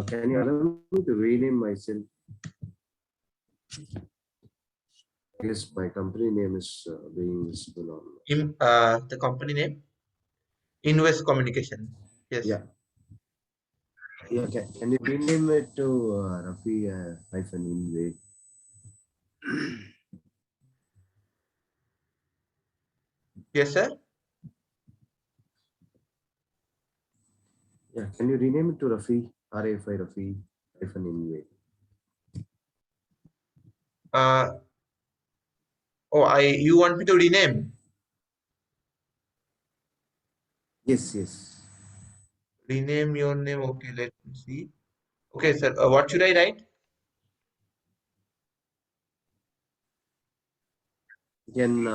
Can you allow me to rename myself? I guess my company name is being visible on. The company name? Invest Communication. Yes. Yeah, yeah. Can you rename it to Rafi hyphen Inway? Yes, sir. Yeah, can you rename it to Rafi RAFI Rafi hyphen Inway? Uh, you want me to rename? Yes, yes. Rename your name. Okay, let me see. Okay, sir. What should I write? Can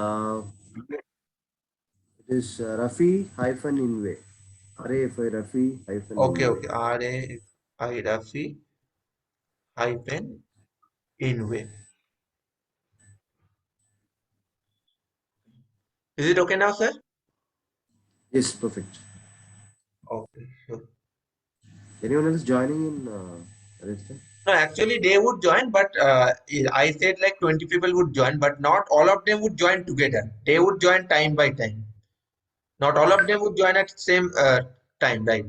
it is Rafi hyphen Inway. RAFI Rafi hyphen Okay, Inway. okay. R-A-I Rafi hyphen Inway. Is it okay now, sir? Yes, perfect. Okay, sure. Anyone else joining in register? No, actually, they would join, but I said like 20 people would join, but not all of them would join together. They would join time by time. Not all of them would join at same time, right?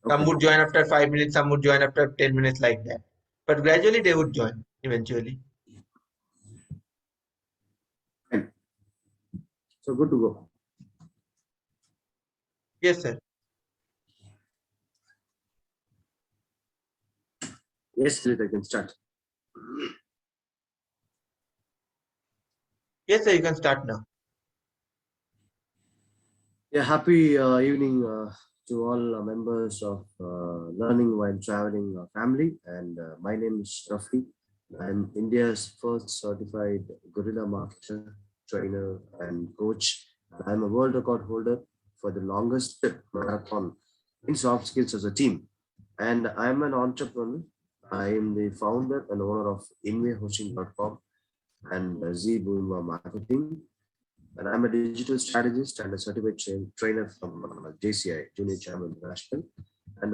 Some Okay. would join after 5 minutes, some would join after 10 minutes, like that. But gradually, they would join eventually. Fine. So good to go. Yes, sir. Yes, Smith, I can start. Yes, sir. You can start now. Yeah, happy evening to all members of Learning While Traveling family. And my name is Rafi. I'm India's first certified guerrilla marketer, trainer, and coach. I'm a world record holder for the longest marathon in soft skills as a team. And I'm an entrepreneur. I am the founder and owner of InwayHosting.com and Z Boom Marketing. And I'm a digital strategist and a certified trainer from JCI, Junior Chairman International. And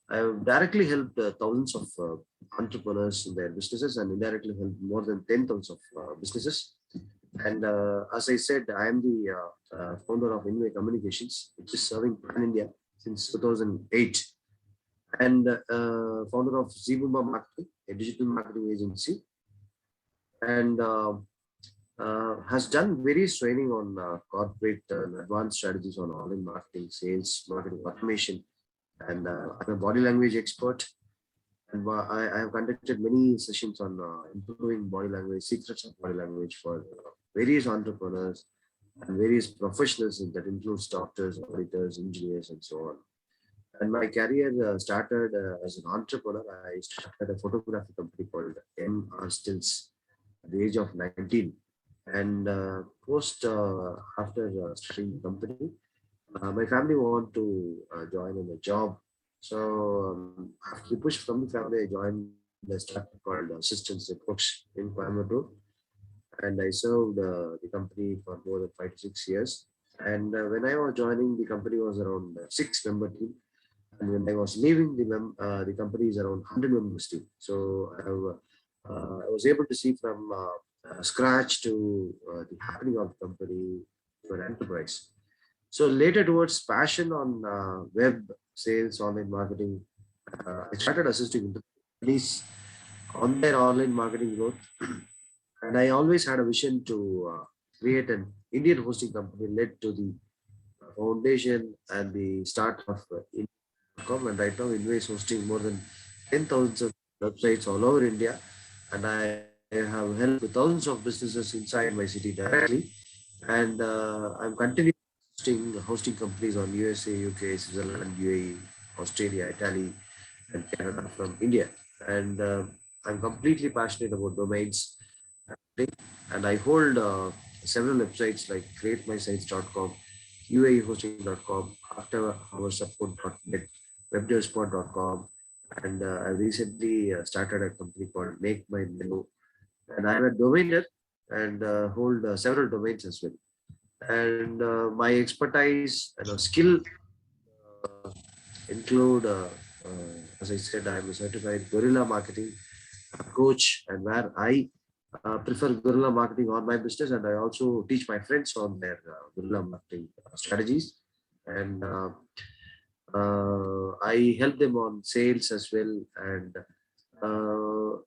I've directly helped thousands of entrepreneurs in their businesses and indirectly helped more than 10,000 of businesses. And as I said, I am the founder of Inway Communications, which is serving Pan India since 2008, and founder of Zibumba Marketing, a digital marketing agency, and has done various training on corporate and advanced strategies on online marketing, sales, marketing automation, and I'm a body language expert. And I have conducted many sessions on improving body language, secrets of body language for various entrepreneurs and various professionals that includes doctors, auditors, engineers, and so on. And my career started as an entrepreneur. I started a photography company called MR Stills at the age of 19. And post after starting the company, my family want to join in a job. So after the push from the family, I joined a startup called Systems Reports in Coimbatore, and I served the company for more than 5 to 6 years. And when I was joining, the company was around 6 member team, and when I was leaving, the company is around 100 members team. So I was able to see from scratch to the happening of the company to an enterprise. So later towards passion on web sales, online marketing, I started assisting companies on their online marketing growth. And I always had a vision to create an Indian hosting company led to the foundation and the start of India.com. And right now, India is hosting more than 10,000 of websites all over India. And I have helped thousands of businesses inside my city directly. And I'm continuing hosting companies on USA, UK, Switzerland, UAE, Australia, Italy, and Canada from India. And I'm completely passionate about domains, and I hold several websites like createmysites.com, uaehosting.com, afterhoursupport.net, webdevspot.com, and I recently started a company called Make My Menu, and I'm a domainer and hold several domains as well. And my expertise and skill include, as I said, I'm a certified guerrilla marketing coach, and where I prefer guerrilla marketing on my business, and I also teach my friends on their guerrilla marketing strategies. And I help them on sales as well. And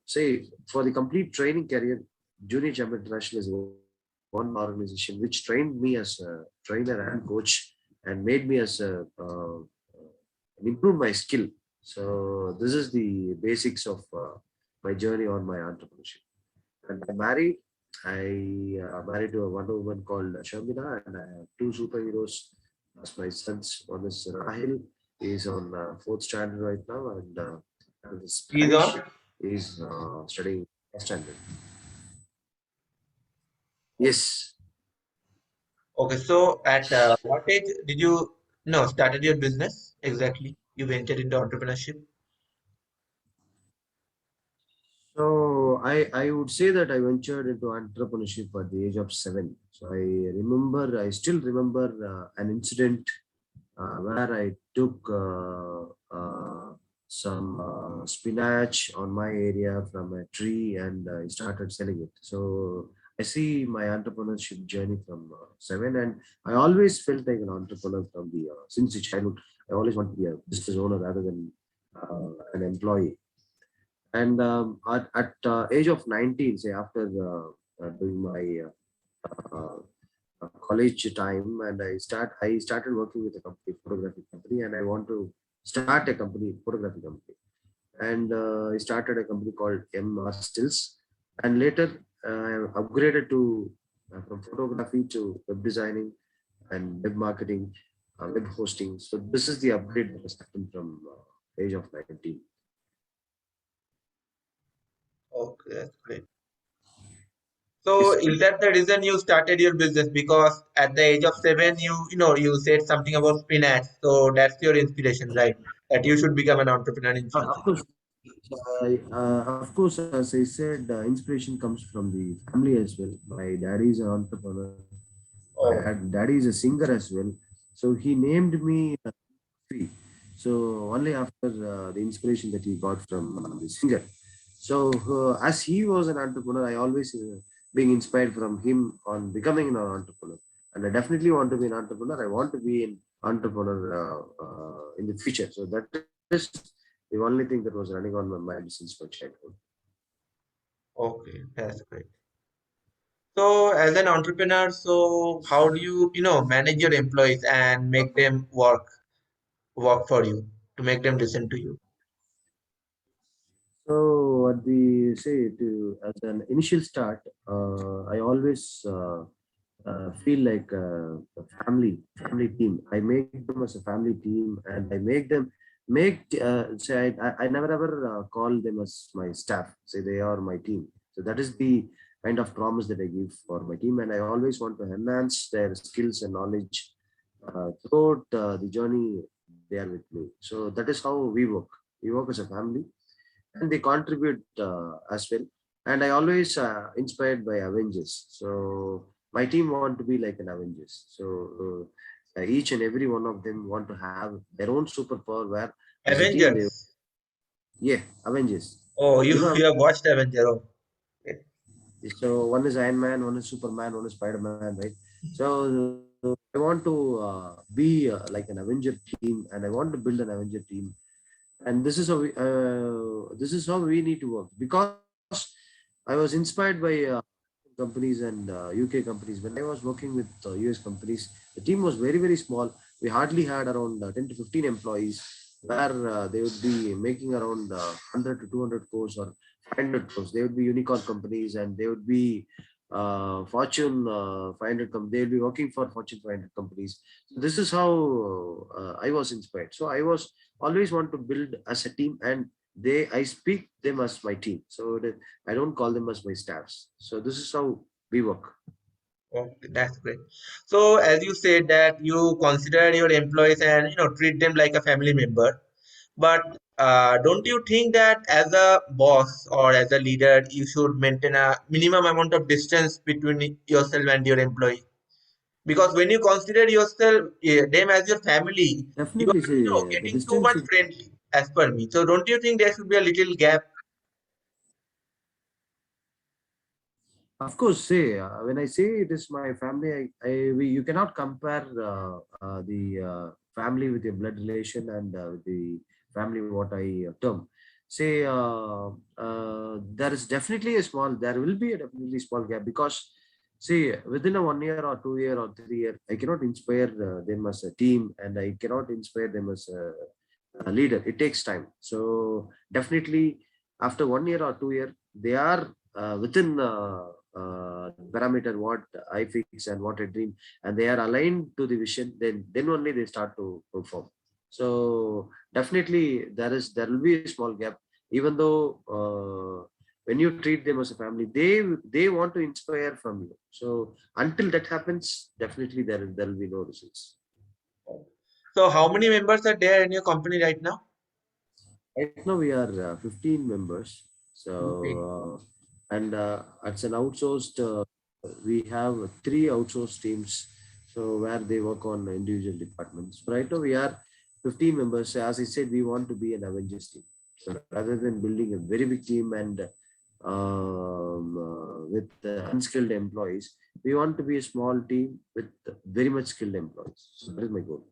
say for the complete training career, Junior Champion International is one organization which trained me as a trainer and coach and made me as a improve my skill. So this is the basics of my journey on my entrepreneurship. And I'm married. I married to a Wonder Woman called Shamina, and I have two superheroes as my sons. One is Rahil, he is on fourth standard right now, and the He's Spanish on. is studying first standard. Yes. Okay, so at what age did you no started your business exactly? You ventured into entrepreneurship. So I would say that I ventured into entrepreneurship at the age of 7. So I still remember an incident where I took some spinach on my area from a tree and I started selling it. So I see my entrepreneurship journey from 7, and I always felt like an entrepreneur from the since the childhood. I always want to be a business owner rather than an employee. And at age of 19, say after doing my college time, and I started working with a company, photography company, and I want to start a company, photography company. And I started a company called MR Stills, and later I upgraded to from photography to web designing and web marketing, web hosting. So this is the upgrade that has happened from age of 19. Okay, that's great. So Yes. is that the reason you started your business? Because at the age of 7, you said something about spinach. So that's your inspiration, right? That you should become an entrepreneur in Of future. course, of course, as I said, inspiration comes from the family as well. My daddy is an entrepreneur. My Oh, daddy is a singer as well. So he named me Rafi. So only after the inspiration that he got from the singer. So as he was an entrepreneur, I always being inspired from him on becoming an entrepreneur. And I definitely want to be an entrepreneur. I want to be an entrepreneur in the future. So that is the only thing that was running on my mind since my childhood. okay, that's great. So as an entrepreneur, so how do you manage your employees and make them work for you to make them listen to you? So at the say to as an initial start, I always feel like a family team. I make them as a family team, and I make them make say I never ever call them as my staff. Say they are my team. So that is the kind of promise that I give for my team, and I always want to enhance their skills and knowledge throughout the journey they are with me. So that is how we work. We work as a family, and they contribute as well. And I always inspired by Avengers. So my team want to be like an Avengers. So each and every one of them want to have their own superpower. Where as a team they, Avengers. yeah, Avengers. Oh, you You know, you have watched Avenger. Oh, okay. so one is Iron Man, one is Superman, one is Spider Man, right? So I want to be like an Avenger team, and I want to build an Avenger team. And this is how we need to work, because I was inspired by companies and UK companies. When I was working with US companies, the team was very small. We hardly had around 10 to 15 employees, where they would be making around 100 to 200 crores or 500 crores. They would be unicorn companies, and they would be Fortune 500 they will be working for Fortune 500 companies. So this is how I was inspired. So I was always want to build as a team, and I speak them as my team. So that I don't call them as my staffs. So this is how we work. Okay, that's great. So as you said that you consider your employees and treat them like a family member, but don't you think that as a boss or as a leader you should maintain a minimum amount of distance between yourself and your employee? Because when you consider yourself them as your family, you Definitely, are see the getting too distance much is. friendly, as per me. So don't you think there should be a little gap? Of course, say when I say it is my family, you cannot compare the family with your blood relation and the family what I term. Say there is definitely a small, there will be a definitely small gap because see within a 1 year or 2 year or 3 year, I cannot inspire them as a team and I cannot inspire them as a leader. It takes time. So definitely after 1 year or 2 year, they are within parameter what I fix and what I dream, and they are aligned to the vision. Then only they start to perform. So definitely there will be a small gap. Even though when you treat them as a family, they want to inspire from you. So until that happens, definitely there will be no results. So how many members are there in your company right now? Right now we are 15 members. Okay. So and it's an outsourced. We have three outsourced teams. So where they work on individual departments. So right now we are 15 members. So as I said, we want to be an Avengers team. So rather than building a very big team and with unskilled employees, we want to be a small team with very much skilled employees. So that is my goal.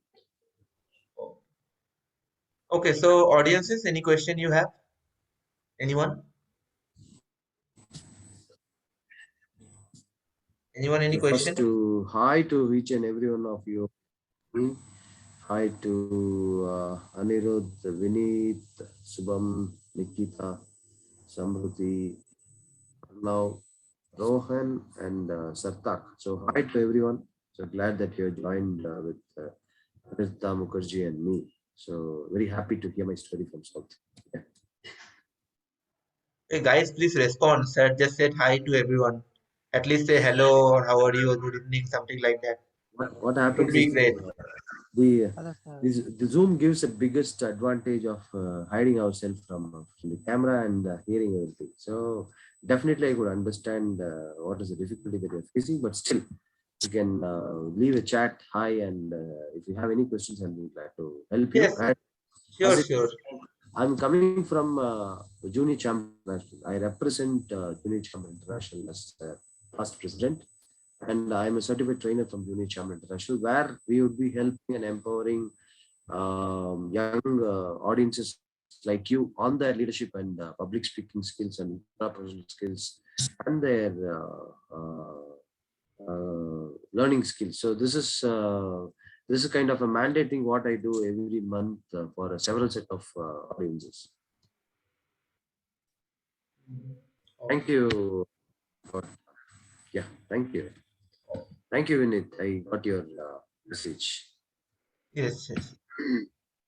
Okay, so audiences, any question you have? Anyone? Anyone, any Okay, first question? to hi to each and every one of you. Hi to Anirudh, Vineet, Subham, Nikita, Samruti, now Rohan, and Sartak. So hi to everyone. So glad that you joined with Rita Mukherjee and me. So very happy to hear my story from South. Yeah. Hey guys, please respond. Sir, just said hi to everyone. At least say hello or how are you or good evening, something like that. What It would happens be is great. the Hello, sir. the Zoom gives the biggest advantage of hiding ourselves from the camera and hearing everything. So definitely, I could understand what is the difficulty that you're facing, but still, you can leave a chat. Hi, and if you have any questions, I'll be glad to help you. Yes, And sure, as it, sure. I'm coming from Junior Champ International. I represent Junior Champ International as past president, and I'm a certified trainer from Junior Champ International, where we would be helping and empowering young audiences like you on their leadership and public speaking skills and interpersonal skills and their learning skills. So this is kind of a mandating what I do every month for a several set of audiences. Thank you. For, yeah, thank you, Vinit. I got your message. Yes, yes.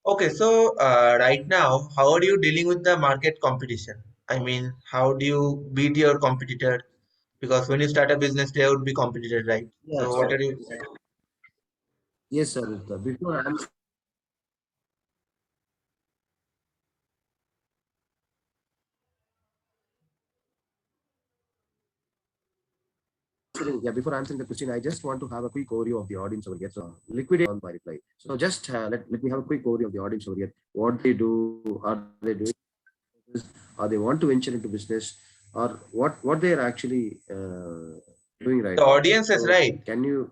Okay, so right now, how are you dealing with the market competition? I mean, how do you beat your competitor? Because when you start a business, there would be competitors, right? Yeah, So what so are you? yes, sir. Before before answering the question, I just want to have a quick overview of the audience over here. So, liquidate on my reply. So, just let me have a quick overview of the audience over here. What they do, are they doing business, or they want to venture into business, or what they are actually doing The right now. audience is So, right. can you,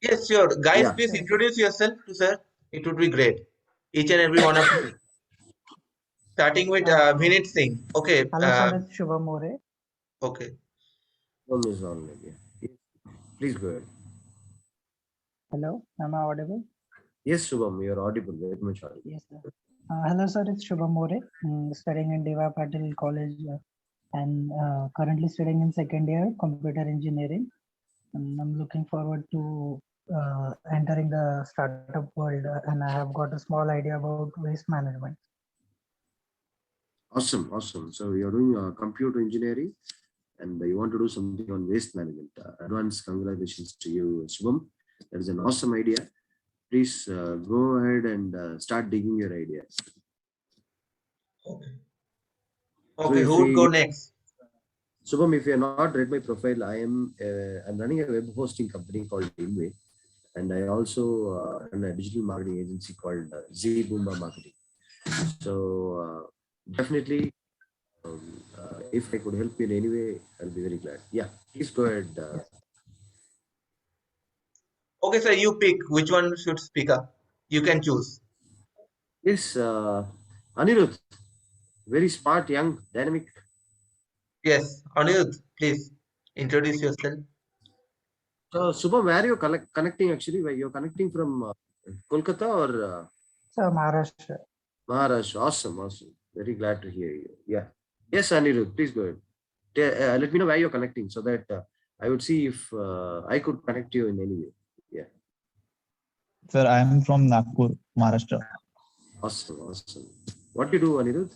Yes, sure. Guys, yeah, please introduce yourself to sir. It would be great. Each and every one of you. Starting with Uh, Vinit Singh. Okay. Hello, sir. It's Shubham More. Okay. home is online. Yeah. Please go ahead. Hello, am I audible? Yes, Shubham, you're audible, very much audible. Yes, sir. Hello, sir. It's Shubham More, studying in Deva Patil College and currently studying in second year computer engineering. And I'm looking forward to entering the startup world, and I have got a small idea about waste management. Awesome, awesome. So, you're doing computer engineering and you want to do something on waste management. Advance congratulations to you, Shubham. That is an awesome idea. Please go ahead and start digging your ideas. Okay. So Okay. if Who would go we next? Shubham, if you have not read my profile, I'm running a web hosting company called Inway, and I also run a digital marketing agency called Z Boomba Marketing. So definitely, if I could help you in any way, I'll be very glad. Yeah, please go ahead. Okay, sir, you pick which one should speak up. You can choose. Yes, Anirudh, very smart, young, dynamic. Yes, Anirudh, please introduce yourself. So, Subham, where are you connecting actually? Where you're connecting from Kolkata or So Maharashtra. Maharashtra? Awesome, awesome. Very glad to hear you. Yeah. Yes, Anirudh, please go ahead. Let me know where you're connecting so that I would see if I could connect you in any way. Yeah. Sir, I am from Nagpur, Maharashtra. Awesome, awesome. What do you do, Anirudh?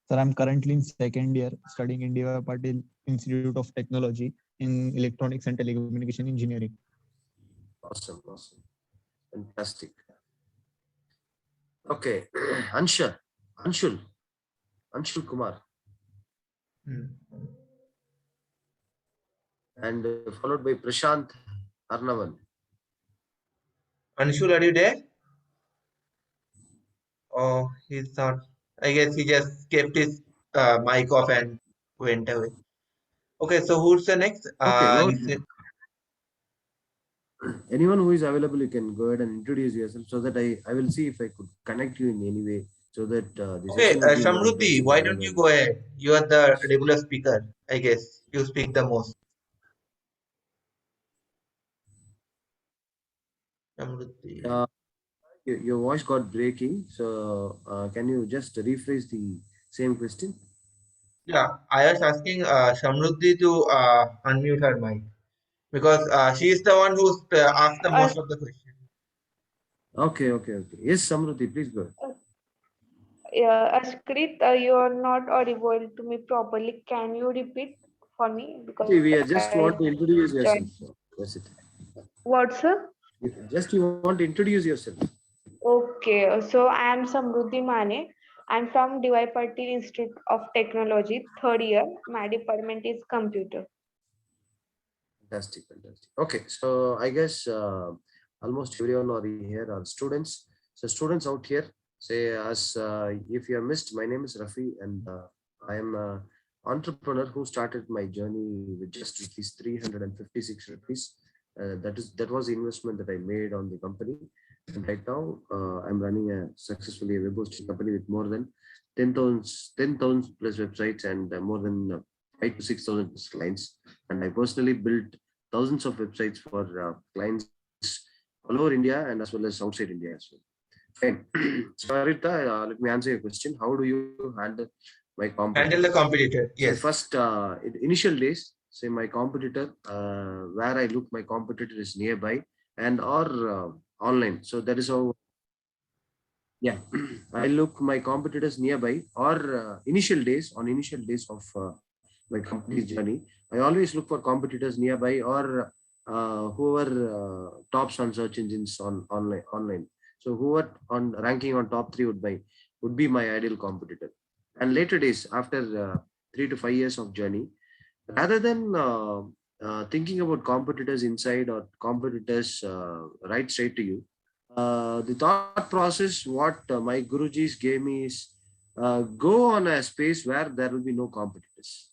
Sir, I'm currently in second year studying in D.Y. Patil Institute of Technology in Electronics and Telecommunication Engineering. Awesome, awesome. Fantastic. Okay. Ansha, Anshul, Anshul Kumar, Hmm. and followed by Prashant Arnavan. Anshul, are you there? Oh, he's not. I guess he just kept his mic off and went away. Okay, so who's the next? Okay, no, You said, anyone who is available, you can go ahead and introduce yourself so that I will see if I could connect you in any way so that the okay, session would be more Shamruddhi, interesting why rather don't you than. go ahead? You are the regular speaker, I guess. You speak the most. Shamruddhi. Uh, your voice got breaking, so can you just rephrase the same question? Yeah, I was asking Shamruddhi to unmute her mic because she is the one who's asked the Uh, most of the question. Okay, okay, okay. Yes, Samruddhi, please go ahead. yeah, Askrit, you are not audible to me properly. Can you repeat for me? Because See, we are I just want to introduce joined. yourself. So that's it. What, sir? Just you want to introduce yourself. Okay, so I am Samruddhi Mane. I'm from DY Patil Institute of Technology, third year. My department is computer. Fantastic, fantastic. Okay, so I guess almost everyone are here are students. So students out here, say as if you have missed, my name is Rafi, and I am a entrepreneur who started my journey with just rupees 356 rupees. That was the investment that I made on the company, and right now I'm running a successfully a web hosting company with more than 10,000 plus websites and more than 5 to 6,000 plus clients. And I personally built thousands of websites for clients all over India and as well as outside India as well. Fine. So, Arita, let me answer your question. How do you handle my Handle the competitors? competitor. Say Yes. first, in initial days, say my competitor, where I look, my competitor is nearby and or online. So that is how, yeah, I look my competitors nearby or initial days of my company's journey. I always look for competitors nearby or whoever tops on search engines on online. So whoever on ranking on top three would be my ideal competitor. And later days, after 3 to 5 years of journey, rather than thinking about competitors inside or competitors right straight to you, the thought process what my Gurujis gave me is go on a space where there will be no competitors,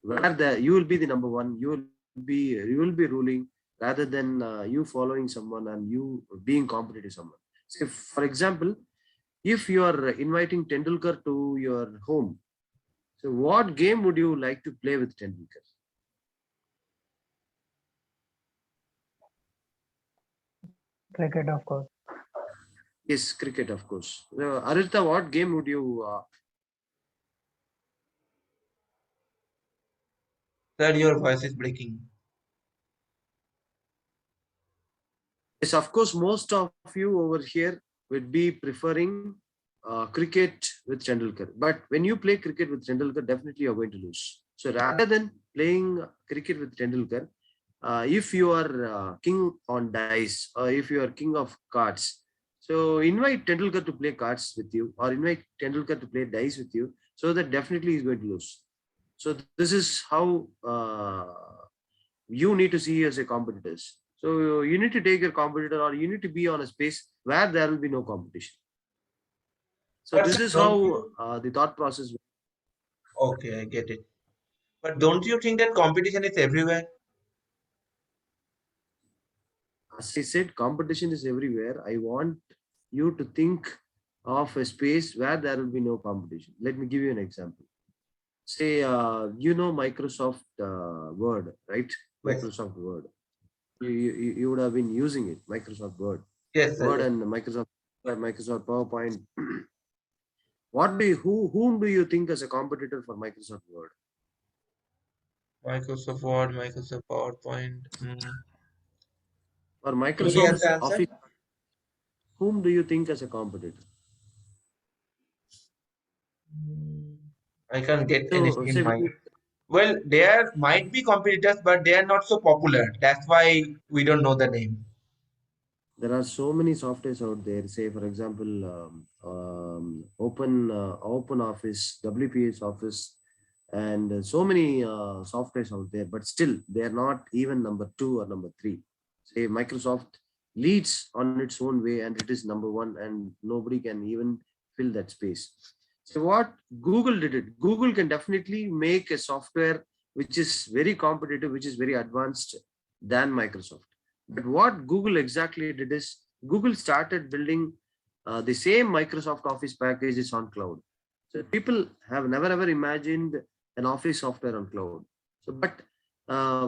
where you will be the number one, you will be ruling rather than you following someone and you being competitive someone. So for example, if you are inviting Tendulkar to your home, so what game would you like to play with Tendulkar? Cricket, of course. Yes, cricket, of course. Arita, what game would you Sir, your voice is breaking. Yes, of course, most of you over here would be preferring cricket with Tendulkar. But when you play cricket with Tendulkar, definitely you're going to lose. So rather than playing cricket with Tendulkar, if you are king on dice or if you are king of cards, so invite Tendulkar to play cards with you or invite Tendulkar to play dice with you so that definitely he's going to lose. So this is how you need to see as a competitors. So you need to take your competitor, or you need to be on a space where there will be no competition. So But this sir, is don't how you? the thought process. Okay, I get it. But don't you think that competition is everywhere? As I said, competition is everywhere. I want you to think of a space where there will be no competition. Let me give you an example. Say, Microsoft Word, right? Yes. Microsoft Word. You would have been using it, Microsoft Word. Yes, sir. Word Yes. and Microsoft PowerPoint. Whom do you think as a competitor for Microsoft Word? Microsoft Word, Microsoft PowerPoint. For Any Microsoft other answer? Office, whom do you think as a competitor? Mm, I can't get So anything in say when mind. Well, there might be competitors, but they are not so popular. That's why we don't know the name. there are so many softwares out there. Say, for example, Open Office, WPS Office, and so many softwares out there. But still, they are not even number two or number three. Say, Microsoft leads on its own way, and it is number one, and nobody can even fill that space. So what Google did it? Google can definitely make a software which is very competitive, which is very advanced than Microsoft. But what Google exactly did is Google started building the same Microsoft Office packages on cloud. So people have never ever imagined an Office software on cloud. So, but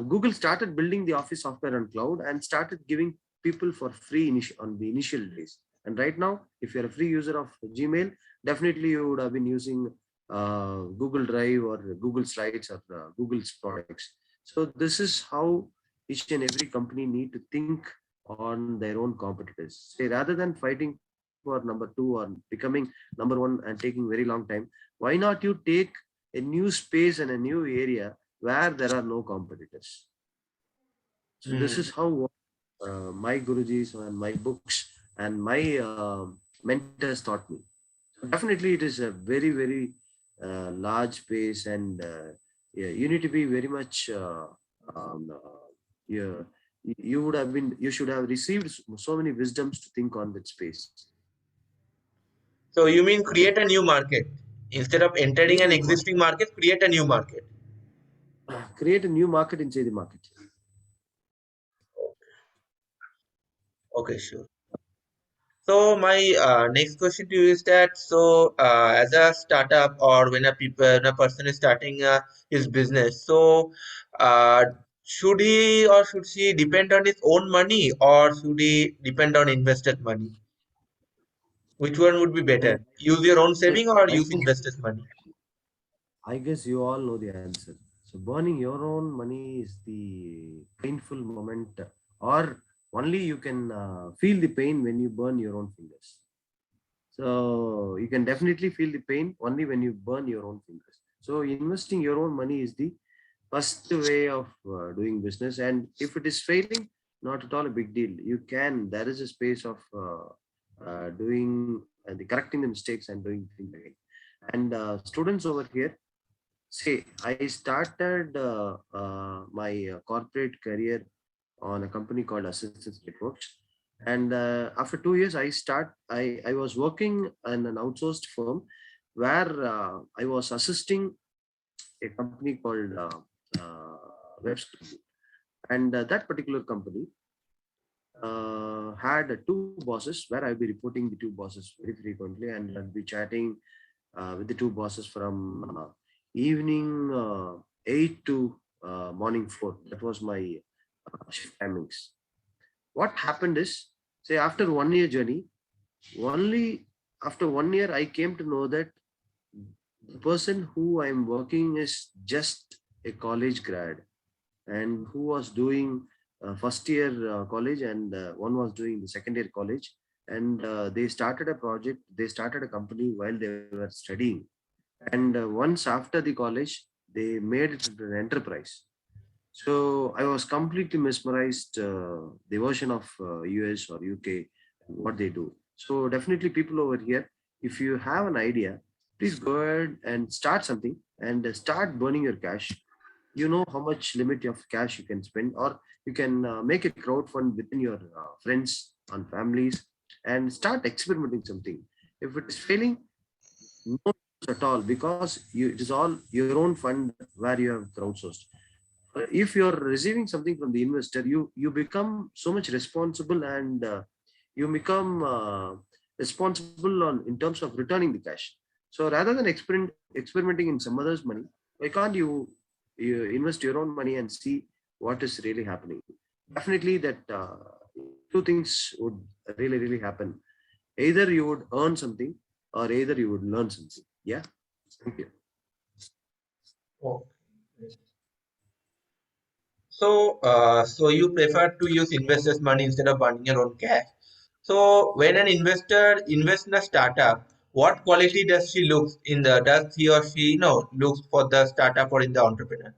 Google started building the Office software on cloud and started giving people for free on the initial days. And right now, if you're a free user of Gmail, definitely you would have been using Google Drive or Google Slides or Google's products. So this is how each and every company need to think on their own competitors. Say rather than fighting for number two or becoming number one and taking very long time, why not you take a new space and a new area where there are no competitors? So this is Hmm. how my gurujis and my books and my mentors taught me. So definitely, it is a very large space, and yeah, you need to be very much. Yeah, you should have received so many wisdoms to think on that space. So you mean create a new market instead of entering Create an a new market. existing market? Create a new market. Create a new market inside the market. Okay, sure. So my next question to you is that as a startup or when a person is starting his business, uh, should he or should she depend on his own money or should he depend on invested money? Which one would be I, better? Use your own I, saving or I use guess investors' money? I guess you all know the answer. So burning your own money is the painful moment, or only you can feel the pain when you burn your own fingers. So you can definitely feel the pain only when you burn your own fingers. So investing your own money is the first way of doing business. And if it is failing, not at all a big deal. You can. There is a space of doing the correcting the mistakes and doing things again. And students over here, say I started my corporate career on a company called Assistance Networks. And after 2 years, I was working in an outsourced firm where I was assisting a company called Web Studio. And that particular company had two bosses where I'll be reporting the two bosses very frequently, and I'll be chatting with the two bosses from evening 8 to morning 4. That was my shift timings. What happened is, say, after 1 year journey, only after 1 year, I came to know that the person who I'm working is just a college grad and who was doing first year college, and one was doing the second year college. And they started a project, they started a company while they were studying. And once after the college, they made it into an enterprise. So I was completely mesmerized the version of US or UK, what they do. So definitely people over here, if you have an idea, please go ahead and start something and start burning your cash. You know how much limit of cash you can spend, or you can make a crowd fund within your friends and families, and start experimenting something. If it is failing, no issues at all, because it is all your own fund where you have crowdsourced. If you're receiving something from the investor, you become so much responsible, and you become responsible on in terms of returning the cash. So rather than experimenting in some other's money, why can't you invest your own money and see what is really happening? Definitely that two things would really happen. Either you would earn something, or either you would learn something. Yeah. Thank you. Oh. So you prefer to use investors' money instead of burning your own cash. So when an investor invests in a startup, what quality does she look in the? Does he or she, looks for the startup or in the entrepreneur?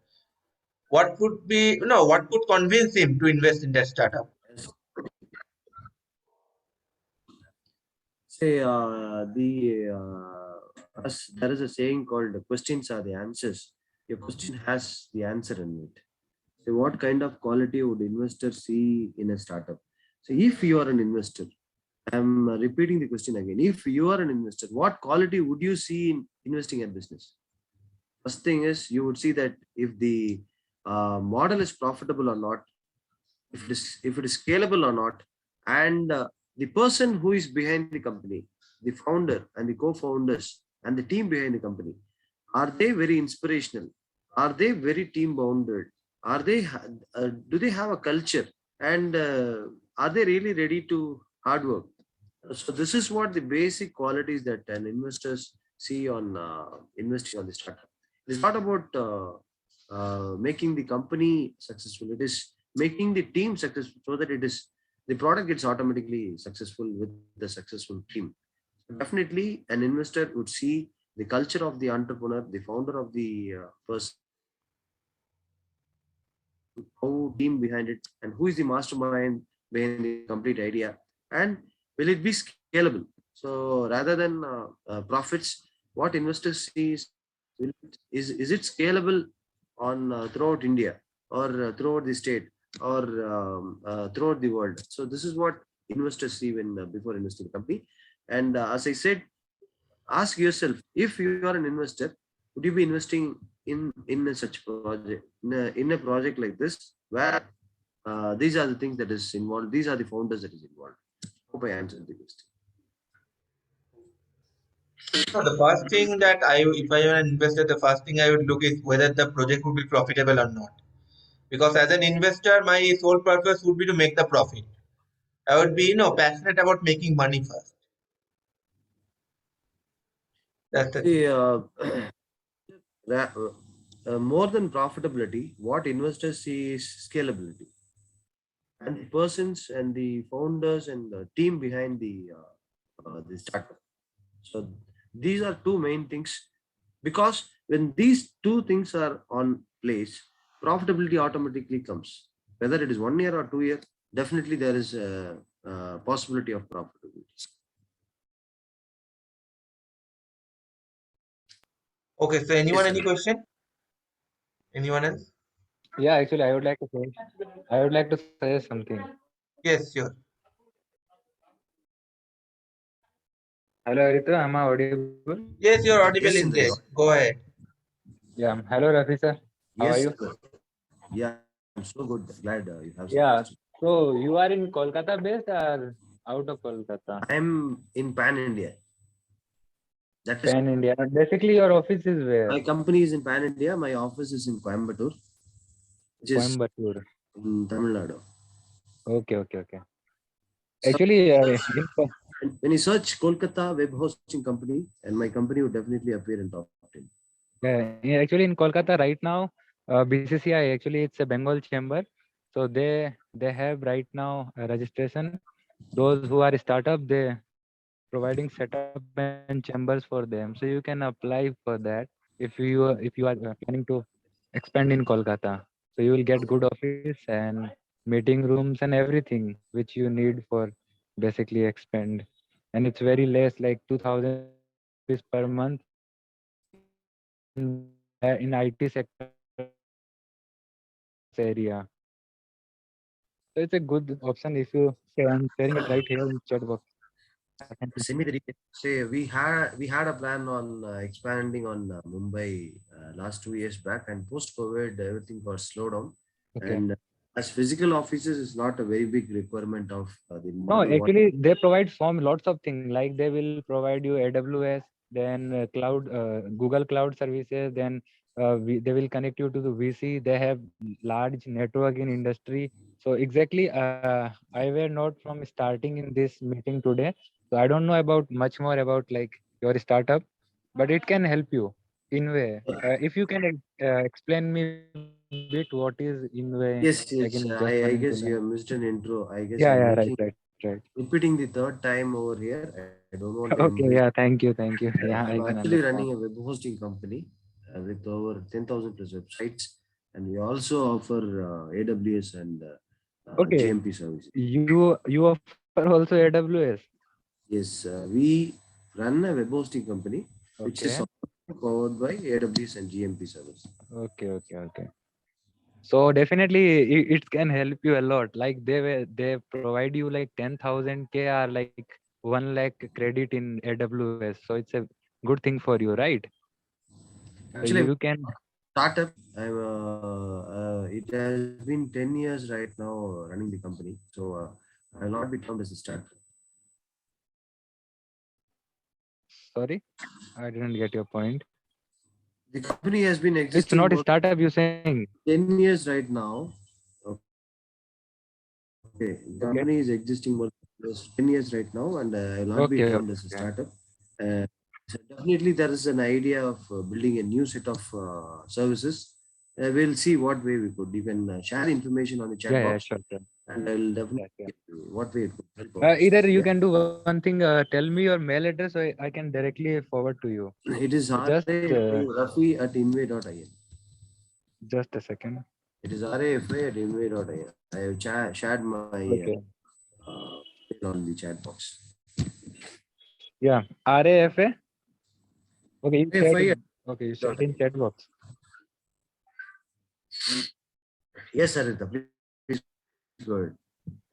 What could be, what could convince him to invest in that startup? Yes. Say there is a saying called questions are the answers. Your question has the answer in it. So what kind of quality would investors see in a startup? So if you are an investor, I'm repeating the question again. If you are an investor, what quality would you see in investing in business? First thing is, you would see that if the model is profitable or not, if it is scalable or not, and the person who is behind the company, the founder and the co-founders and the team behind the company, are they very inspirational? Are they very team bounded? Do they have a culture? And are they really ready to hard work? So this is what the basic qualities that an investors see on investing on the startup. It is not about making the company successful. It is making the team successful, so that the product gets automatically successful with the successful team. Definitely, an investor would see the culture of the entrepreneur, the founder of the person, how team behind it, and who is the mastermind behind the complete idea, and will it be scalable? So rather than profits, what investors see is, is it scalable on throughout India, or throughout the state, or throughout the world? So this is what investors see when before investing in a company. And as I said, ask yourself, if you are an investor, would you be investing in a such project, in a project like this, where these are the things that is involved, these are the founders that is involved? Hope I answered the question. No, the first thing that if I am an investor, the first thing I would look is whether the project would be profitable or not. Because as an investor, my sole purpose would be to make the profit. I would be, passionate about making money first. That's the thing. See, more than profitability, what investors see is scalability, and the persons and the founders and the team behind the startup. So these are two main things, because when these two things are on place, profitability automatically comes. Whether it is 1 year or 2 year, definitely there is a possibility of profitability. Okay, so anyone, Yes, any sir. question? Anyone else? Yeah, actually, I would like to suggest something. Yes, sure. Hello, Arito, am I audible? Yes, you're audible Yes, in Chandra. there. Go ahead. Yeah. Hello, Rafi sir. How are Yes, you? sir. Yeah, I'm so good. Glad you have some Yeah. question. So you are in Kolkata based or out of Kolkata? I'm in Pan India. That is, Pan India. Basically, your office is my where? company is in Pan India. My office is in Coimbatore, which is Coimbatore. in Tamil Nadu. Okay. So Actually, when you search Kolkata web hosting company, and my company would definitely appear in top 10. actually in Kolkata right now, BCCI actually it's a Bengal chamber. So they have right now a registration. Those who are startup, they providing setup and chambers for them. So you can apply for that if you are planning to expand in Kolkata. So you will get good office and meeting rooms and everything which you need for basically expand. And it's very less, like 2,000 rupees per month, and the in IT sector area. So it's a good option if you say I'm sharing it right here in chat box. I can Send me the details. Say we had a plan on expanding on Mumbai last 2 years back, and post COVID everything got slowed down. okay. And as physical offices is not a very big requirement of the No, model. What actually they provide some lots of things like they will provide you AWS, then Google Cloud services, then they will connect you to the VC. They have large network in industry. So exactly, I were not from starting in this meeting today, so I don't know about much more about like your startup, but it can help you in way. If you can explain me bit what is in way, like in Yes, just yes. 1 2 I line. guess you have missed an intro. I guess Yeah, I'm yeah, making right. repeating the third time over here. I don't want to embrace. Okay, yeah, thank you. Yeah, I'm I can actually understand. running a web hosting company with over 10,000 plus websites, and we also offer AWS and Okay, GMP services. you offer also AWS. Yes, we run a web hosting company which is Okay, powered by AWS and GMP service. okay. So definitely it can help you a lot. Like they provide you like 10,000 K or like 1 lakh credit in AWS. So it's a good thing for you, right? So Actually, I'm you can. startup. It has been 10 years right now running the company, so I will not be termed as a startup. Sorry, I didn't get your point. The company has been It's existing not a more startup. You're saying. 10 years right now. Okay, the Okay, company is existing more than 10 years right now, and I will not be okay, termed as a okay. startup. Uh, so definitely, there is an idea of building a new set of services. We'll see what way we could. You can share information on the chat Yeah, box, sure. and I'll Yeah, definitely sure. get you what way it could help our Either business. you Yeah, can do one thing. Tell me your mail address, so I can directly forward to you. it is Just rafi@inway.in. just a second. It is rafi@inway.in. I have shared my Okay. mail on the chat box. Yeah. RAFA. Okay, you said Rafi. okay, you said in chat box. Yes, Sarita, please go ahead.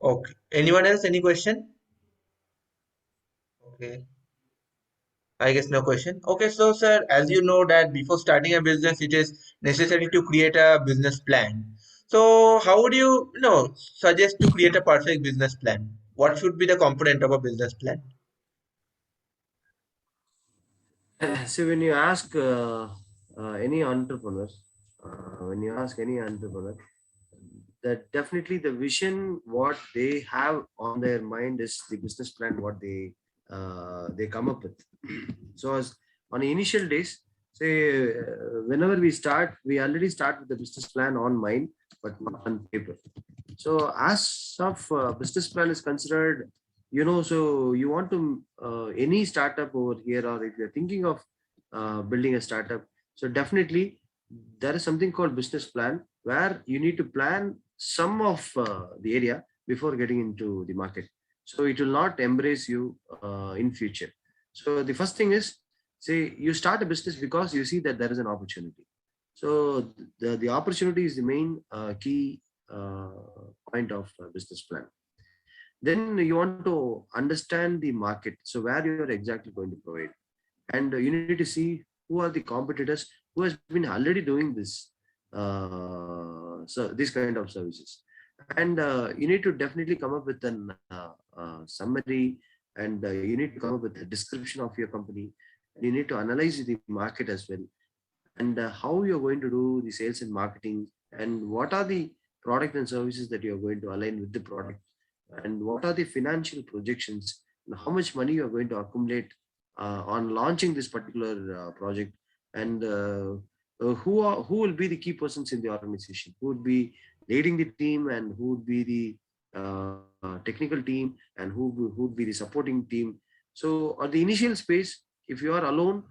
Okay. Anyone else? Any question? Okay. I guess no question. Okay, so sir, as you know that before starting a business, it is necessary to create a business plan. So how would you know, suggest to create a perfect business plan? What should be the component of a business plan? So when you ask any entrepreneur, that definitely the vision what they have on their mind is the business plan what they come up with. So as on the initial days, say whenever we start, we already start with the business plan on mind, but not on paper. So as of business plan is considered, so you want to any startup over here, or if you're thinking of building a startup, so definitely there is something called business plan where you need to plan some of the area before getting into the market. So it will not embrace you in future. So the first thing is, say you start a business because you see that there is an opportunity. So the opportunity is the main key uh, point of business plan. Then you want to understand the market, so where you're exactly going to provide, and you need to see who are the competitors who has been already doing this, so this kind of services. And you need to definitely come up with an summary, and you need to come up with a description of your company, and you need to analyze the market as well, and how you're going to do the sales and marketing, and what are the product and services that you're going to align with the product, and what are the financial projections, and how much money you're going to accumulate on launching this particular project, and who will be the key persons in the organization, who would be leading the team, and who would be the technical team, and who would be the supporting team. So on the initial space, if you are alone,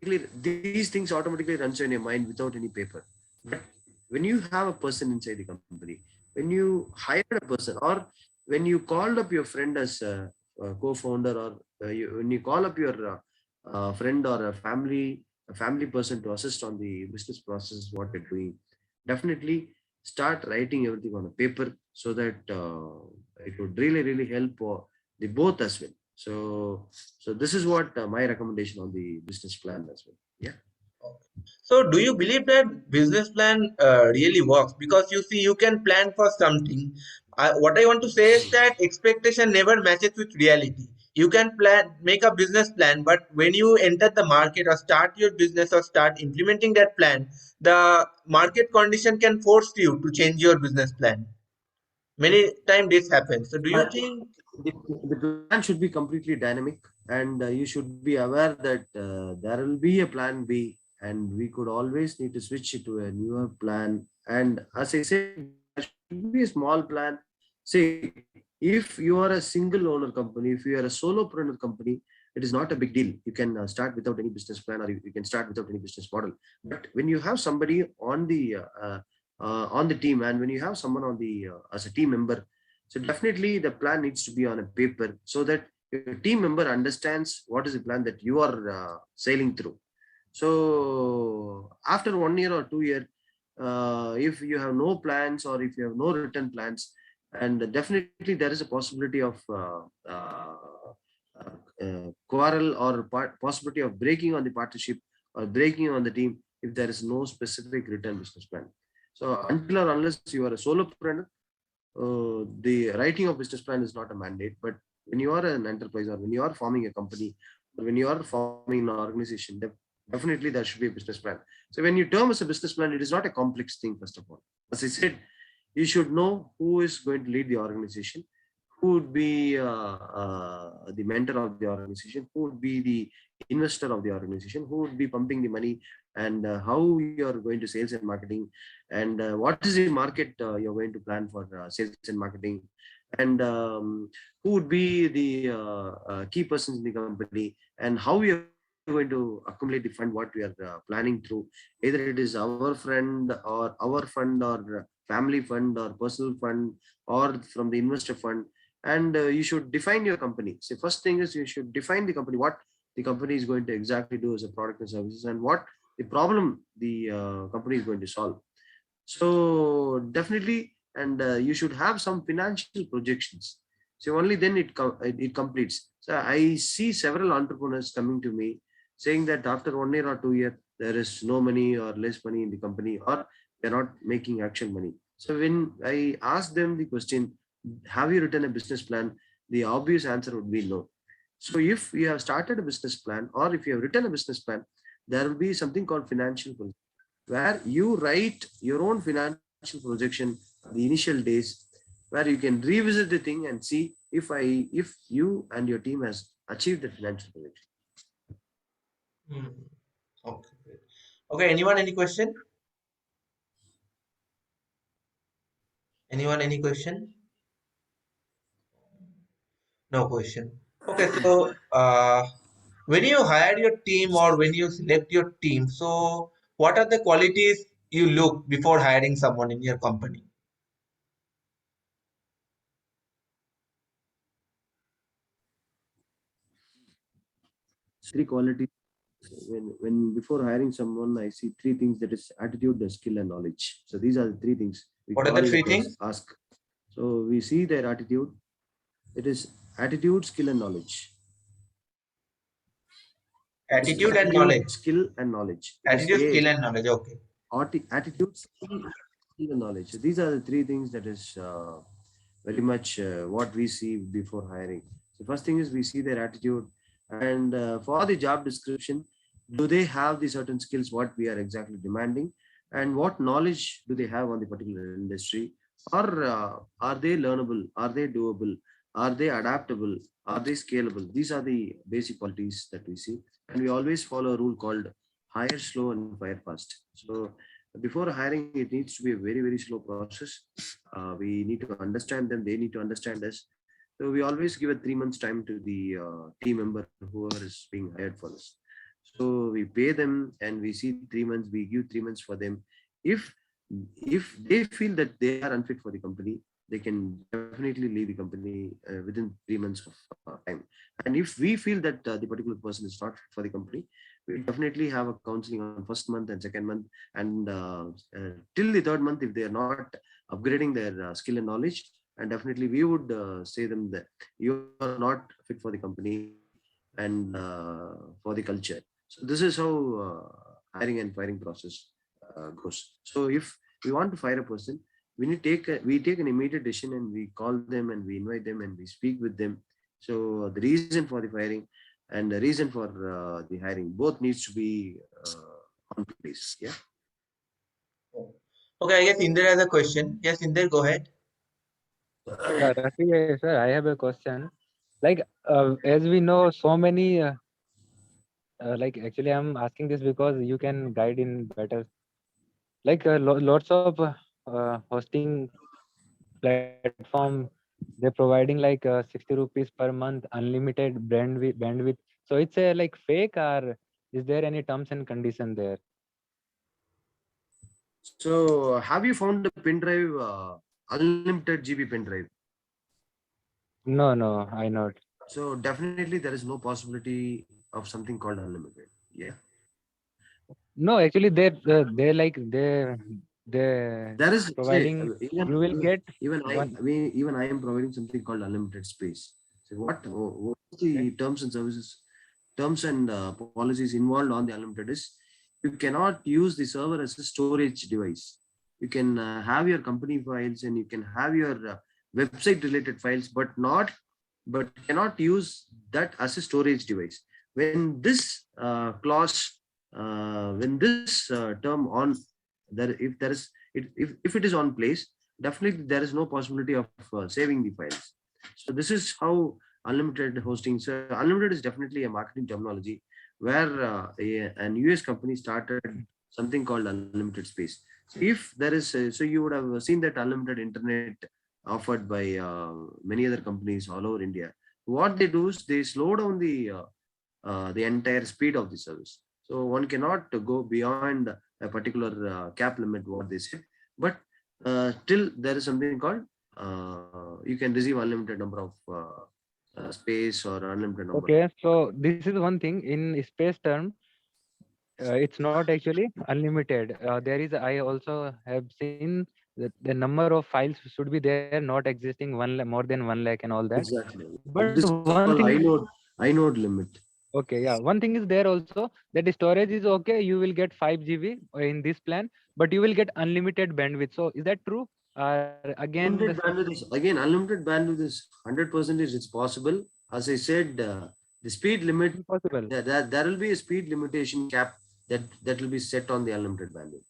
these things automatically runs in your mind without any paper. But when you have a person inside the company, when you hired a person, or when you called up your friend as a co-founder, or when you call up your friend or a family a family person to assist on the business process, what they're doing. Definitely start writing everything on a paper so that it would really, really help the both as well. So this is what my recommendation on the business plan as well. Yeah. So, do you believe that business plan really works? Because you see, you can plan for something. What I want to say is that expectation never matches with reality. You can plan, make a business plan, but when you enter the market or start your business or start implementing that plan, the market condition can force you to change your business plan. Many times this happens. So, do you But think? the plan should be completely dynamic, and you should be aware that there will be a plan B, and we could always need to switch it to a newer plan. And as I said, there should be a small plan. See, if you are a single owner company, if you are a solopreneur company, it is not a big deal. You can start without any business plan, or you can start without any business model. But when you have somebody on the team, and when you have someone on the as a team member, so definitely the plan needs to be on a paper so that your team member understands what is the plan that you are sailing through. So after 1 year or 2 year, if you have no plans or if you have no written plans, and definitely there is a possibility of quarrel or possibility of breaking on the partnership or breaking on the team if there is no specific written business plan. So until or unless you are a solopreneur, the writing of business plan is not a mandate. But when you are an enterprise or when you are forming a company or when you are forming an organization, definitely there should be a business plan. So when you term as a business plan, it is not a complex thing. First of all, as I said, you should know who is going to lead the organization, who would be the mentor of the organization, who would be the investor of the organization, who would be pumping the money, and how you are going to sales and marketing, and what is the market you're going to plan for sales and marketing, and who would be the key persons in the company, and how we are going to accumulate the fund, what we are planning through. Either it is our friend or our fund or family fund or personal fund or from the investor fund. And you should define your company. So first thing is you should define the company, what the company is going to exactly do as a product and services, and what the problem the company is going to solve. So definitely, and you should have some financial projections. So only then it completes. So I see several entrepreneurs coming to me saying that after 1 year or 2 year, there is no money or less money in the company, or they're not making actual money. So when I ask them the question, have you written a business plan? The obvious answer would be no. So if you have started a business plan or if you have written a business plan, there will be something called financial projection, where you write your own financial projection the initial days, where you can revisit the thing and see if you and your team has achieved the financial projection. Hmm. Okay. Great. Okay. Anyone? Any question? Anyone? Any question? No question. Okay, so when you hire your team or when you select your team, so what are the qualities you look before hiring someone in your company? Three qualities. When before hiring someone, I see three things: that is attitude, the skill, and knowledge. So these are the three things we What could are the always three things? ask. So we see their attitude. It is attitude, skill, and knowledge. It is Attitude and attitude, knowledge. skill, and knowledge. It is Attitude, skill, A, and knowledge. Okay. attitude, skill, and knowledge. So these are the three things that is very much what we see before hiring. So first thing is we see their attitude, and for the job description, do they have the certain skills what we are exactly demanding, and what knowledge do they have on the particular industry, or are they learnable, are they doable, are they adaptable, are they scalable? These are the basic qualities that we see, and we always follow a rule called hire slow and fire fast. So before hiring, it needs to be a very, very slow process. We need to understand them, they need to understand us. So we always give a 3 months time to the team member, whoever is being hired for us. So we pay them and we see 3 months, we give 3 months for them. If they feel that they are unfit for the company, they can definitely leave the company within 3 months of time. And if we feel that the particular person is not fit for the company, we definitely have a counseling on first month and second month, and till the third month, if they are not upgrading their skill and knowledge, and definitely we would say them that you are not fit for the company and for the culture. So this is how hiring and firing process goes. So if we want to fire a person, we take an immediate decision, and we call them and we invite them and we speak with them. So the reason for the firing and the reason for the hiring both needs to be on place. Yeah. Okay, I guess Inder has a question. Yes, Inder, go ahead. Rafi, sir, I have a question. Like, as we know, so many, like, actually, I'm asking this because you can guide in better. Like, lots of hosting platform, they're providing like 60 rupees per month, unlimited bandwidth. So it's a like fake, or is there any terms and condition there? So have you found a pen drive, unlimited GB pen drive? No, I not. So definitely there is no possibility of something called unlimited. Yeah. No, actually, they like they There is, say, providing. You will get one. even I am providing something called unlimited space. So what Okay. the terms and policies involved on the unlimited is, you cannot use the server as a storage device. You can have your company files and you can have your website related files, but cannot use that as a storage device. When this clause, when this term on there, if there is if it is on place, definitely there is no possibility of saving the files. So this is how unlimited hosting. So unlimited is definitely a marketing terminology where an US company started something called unlimited space. So if there is, so you would have seen that unlimited internet offered by many other companies all over India. What they do is they slow down the entire speed of the service. So one cannot go beyond a particular cap limit, what they say. But still there is something called you can receive unlimited number of space or unlimited number. Okay, so this is one thing in space term. It's not actually unlimited. There is, I also have seen that the number of files should be there, not existing more than 1 lakh and all that. Exactly. But This is one thing called is inode limit. okay, yeah. One thing is there also that the storage is okay. You will get 5 GB in this plan, but you will get unlimited bandwidth. So is that true? Again, the Unlimited same bandwidth is, again, unlimited bandwidth is 100% it's possible. As I said, the speed limit, possible. there will be a speed limitation cap that will be set on the unlimited bandwidth.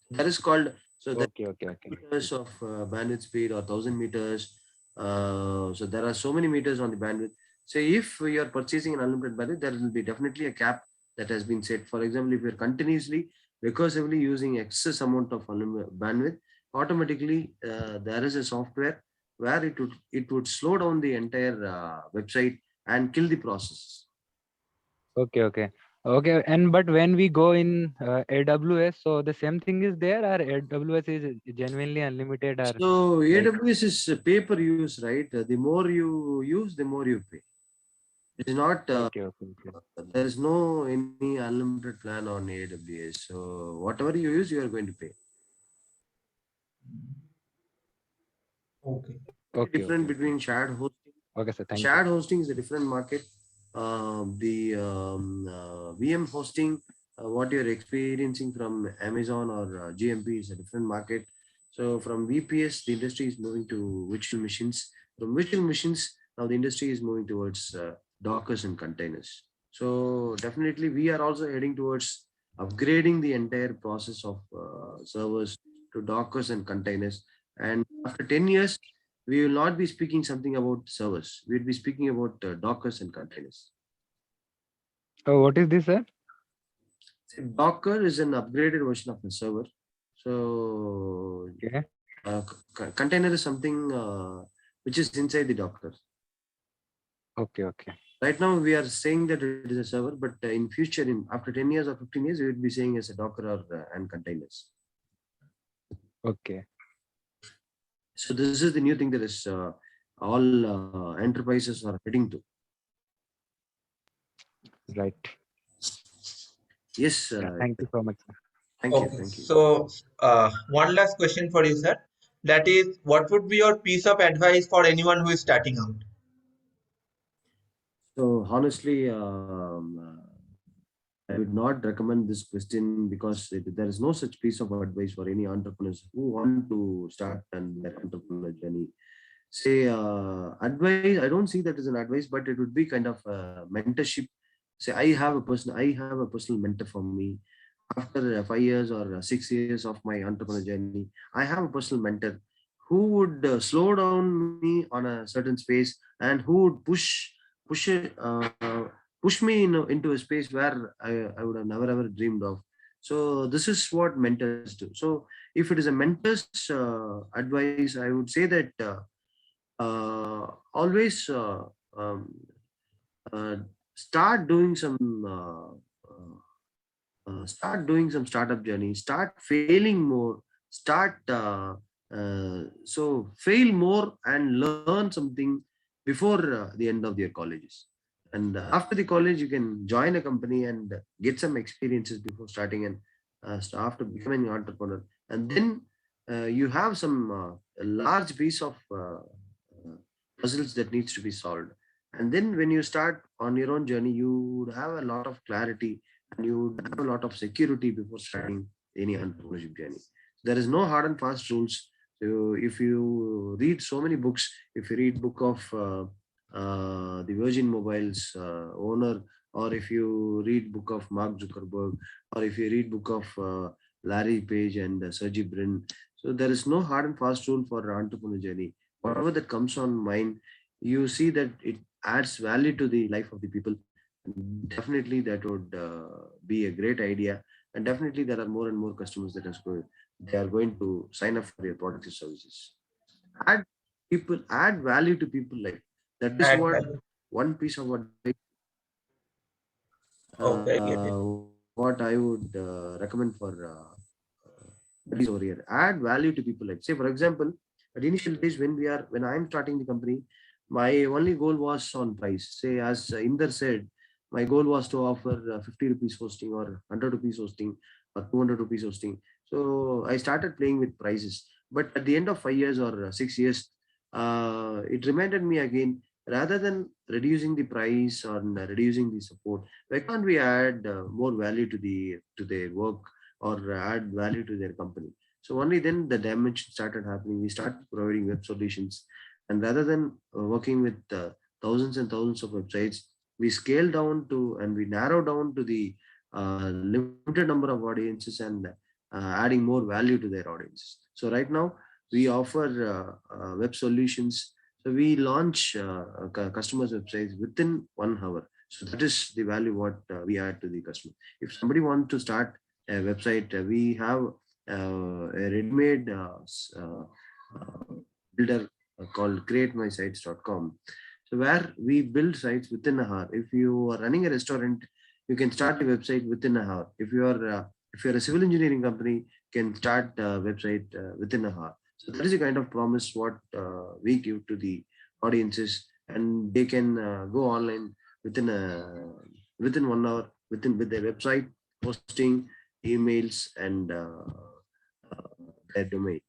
That is called, so that Okay. meters of bandwidth speed or 1,000 meters. So there are so many meters on the bandwidth. So if you are purchasing an unlimited bandwidth, there will be definitely a cap that has been set. For example, if you're continuously recursively using excess amount of unlimited bandwidth, automatically there is a software where it would slow down the entire website and kill the process. Okay. And but when we go in AWS, so the same thing is there, or AWS is genuinely unlimited, or So like AWS is pay per use, right? The more you use, the more you pay. It is not. okay. There is no any unlimited plan on AWS. So whatever you use, you are going to pay. Okay. Different between shared hosting. Okay, sir. Thank you. Shared hosting is a different market. The VM hosting, what you're experiencing from Amazon or GMP is a different market. So from VPS, the industry is moving to virtual machines. From virtual machines, now the industry is moving towards Dockers and containers. So definitely, we are also heading towards upgrading the entire process of servers to Dockers and containers. And after 10 years, we will not be speaking something about servers. We'll be speaking about Dockers and containers. Oh, what is this, sir? So Docker is an upgraded version of the server. So Okay. container is something which is inside the Docker. Okay. Right now we are saying that it is a server, but in future, in after 10 years or 15 years, we will be saying as a Docker or and containers. Okay. So this is the new thing that is all enterprises are heading to. Right. Yes, Yeah, thank you so much, sir. thank you, Okay, thank you. so one last question for you, sir. That is, what would be your piece of advice for anyone who is starting out? So honestly, I would not recommend this question because there is no such piece of advice for any entrepreneurs who want to start and their entrepreneur journey. Say advice, I don't see that as an advice, but it would be kind of mentorship. Say I have a personal mentor for me. After 5 years or 6 years of my entrepreneur journey, I have a personal mentor who would slow down me on a certain space and who would push it, push me into a space where I would have never ever dreamed of. So this is what mentors do. So if it is a mentor's advice, I would say that always uh, start doing some start doing some startup journey, start failing more, start so fail more and learn something before the end of your colleges. And after the college, you can join a company and get some experiences before starting, and after becoming an entrepreneur. And then you have some large piece of puzzles that needs to be solved. And then when you start on your own journey, you would have a lot of clarity and you would have a lot of security before starting any entrepreneurship journey. There is no hard and fast rules. So if you read so many books, if you read book of the Virgin Mobiles owner, or if you read book of Mark Zuckerberg, or if you read book of Larry Page and Sergey Brin, so there is no hard and fast rule for entrepreneur journey. Whatever that comes on mind, you see that it adds value to the life of the people. Definitely that would be a great idea, and definitely there are more and more customers that they are going to sign up for your products and services. Add add value to people life. That is Add what value. one piece of advice Okay, I get it. what I would recommend for buddies over here. Add value to people. Like say, for example, at initial days when I'm starting the company, my only goal was on price. Say, as Inder said, my goal was to offer 50 rupees hosting or 100 rupees hosting or 200 rupees hosting. So I started playing with prices. But at the end of 5 years or 6 years, it reminded me again, rather than reducing the price or reducing the support, why can't we add more value to their work or add value to their company? So only then the damage started happening. We started providing web solutions, and rather than working with thousands and thousands of websites, we scale down to and we narrow down to the limited number of audiences and adding more value to their audiences. So right now we offer web solutions. So we launch customers websites within 1 hour. So that is the value what we add to the customer. If somebody wants to start a website, we have a ready-made builder called createmysites.com. So where we build sites within a hour. If you are running a restaurant, you can start a website within a hour. If you're a civil engineering company, can start a website within a hour. So that is the kind of promise what we give to the audiences, and they can go online within 1 hour with their website, posting, emails, and their domain.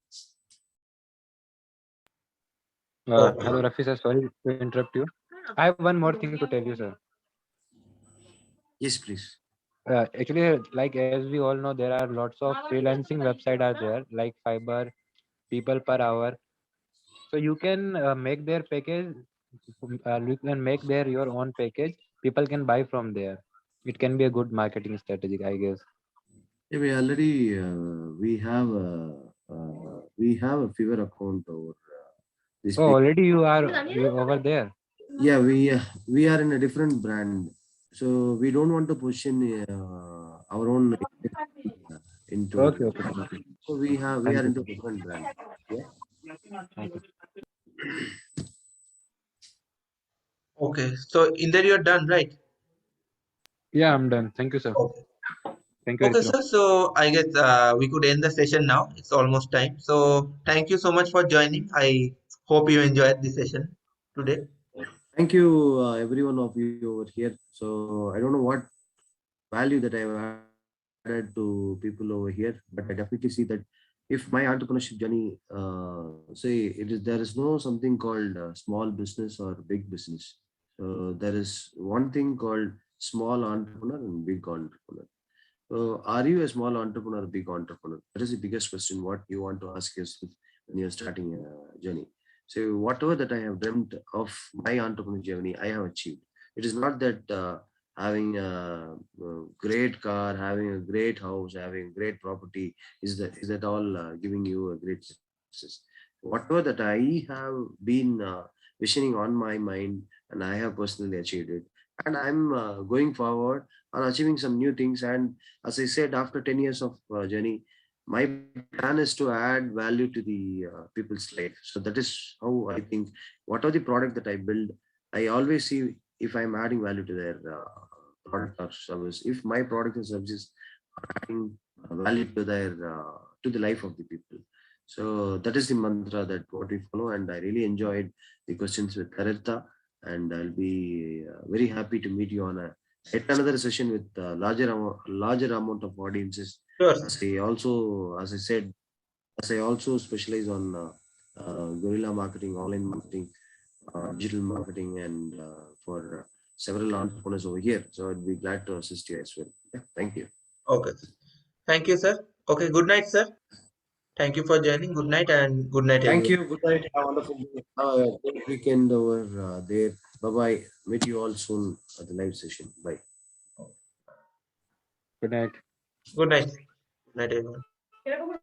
Okay. Hello, Rafi sir. Sorry to interrupt you. I have one more thing to tell you, sir. Yes, please. Actually, like as we all know, there are lots of freelancing website are there, like Fiverr, people per hour. So you can make their package. You can make their your own package. People can buy from there. It can be a good marketing strategy, I guess. Yeah, we already we have a Fiverr account over this Oh, page. already you over there. Yeah, we are in a different brand, so we don't want to push in our own into. Okay, okay, thank you. So we Thank are you, into sir. different brand. Yeah. Thank you. Okay. So in there you're done, right? Yeah, I'm done. Thank you, sir. Okay. Thank you, Okay, Ritro. sir. So I guess we could end the session now. It's almost time. So thank you so much for joining. I hope you enjoyed the session today. Thank you, every one of you over here. So I don't know what value that I have added added to people over here, but I definitely see that if my entrepreneurship journey, say there is no something called small business or big business. So there is one thing called small entrepreneur and big entrepreneur. So are you a small entrepreneur or big entrepreneur? That is the biggest question what you want to ask yourself when you're starting a journey. So whatever that I have dreamt of my entrepreneur journey, I have achieved. It is not that having a great car, having a great house, having a great property is that all giving you a great success. Whatever that I have been visioning on my mind, and I have personally achieved it, and I'm going forward on achieving some new things. And as I said, after 10 years of journey, my plan is to add value to the people's life. So that is how I think. What are the product that I build? I always see if I'm adding value to their product or service. If my product and services are adding value to their to the life of the people. So that is the mantra that what we follow, and I really enjoyed the questions with Karirta, and I'll be very happy to meet you on a yet another session with larger amount of audiences. Sure. As I said, as I also specialize on guerrilla marketing, online marketing, digital marketing, and for several entrepreneurs over here. So I'd be glad to assist you as well. Yeah, thank you. Okay. Thank you, sir. Okay. Good night, sir. Thank you for joining. Good night and good night, Thank everyone. you. Good night. Have a wonderful day. Have a great weekend over there. Bye bye. Meet you all soon at the live session. Bye. Good night. Good night. Good night, everyone.